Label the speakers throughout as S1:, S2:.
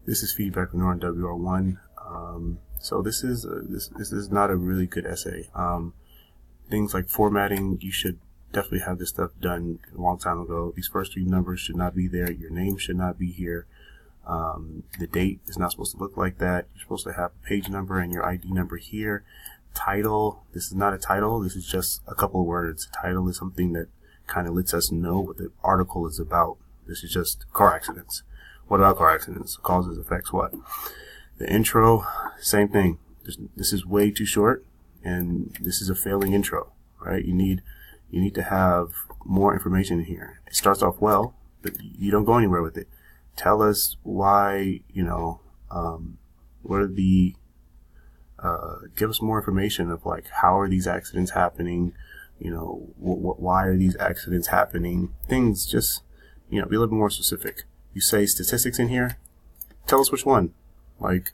S1: This is feedback from Nora on WR1. So this is not a really good essay. Things like formatting, you should definitely have this stuff done a long time ago. These first three numbers should not be there. Your name should not be here. The date is not supposed to look like that. You're supposed to have a page number and your ID number here. Title, this is not a title. This is just a couple of words. Title is something that kind of lets us know what the article is about. This is just car accidents. What about car accidents? Causes, effects, what? The intro, same thing. This is way too short, and this is a failing intro, right? You need to have more information in here. It starts off well, but you don't go anywhere with it. Tell us why, what are the, give us more information of like, how are these accidents happening? Why are these accidents happening? Things just, be a little bit more specific. You say statistics in here, tell us which one. Like,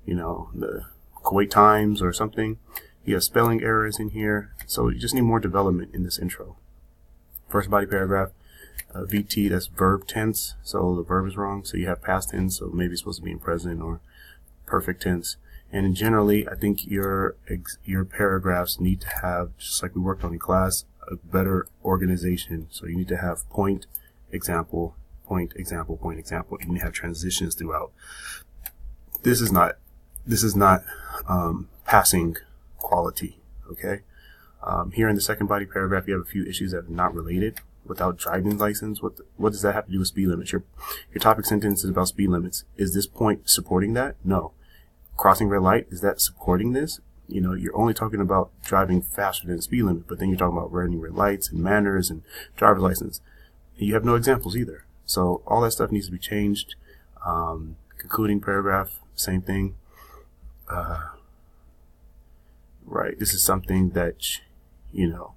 S1: the Kuwait Times or something. You have spelling errors in here. So you just need more development in this intro. First body paragraph, VT, that's verb tense. So the verb is wrong. So you have past tense. So maybe it's supposed to be in present or perfect tense. And generally, I think your paragraphs need to have, just like we worked on in class, a better organization. So you need to have point, example, point, example, point, example. You need to have transitions throughout. This is not passing quality. Okay. Here in the second body paragraph, you have a few issues that are not related. Without driving license, what does that have to do with speed limits? Your topic sentence is about speed limits. Is this point supporting that? No. Crossing red light, is that supporting this? You're only talking about driving faster than the speed limit, but then you're talking about running red lights and manners and driver's license. And you have no examples either. So all that stuff needs to be changed. Concluding paragraph, same thing. Right, this is something that, you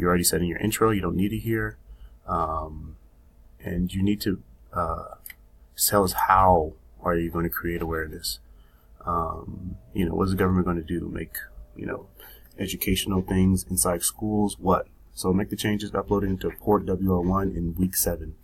S1: already said in your intro, you don't need it here. And you need to tell us how are you going to create awareness. What is the government going to do? Make, educational things inside schools? What? So make the changes, upload it into Port WR1 in week 7.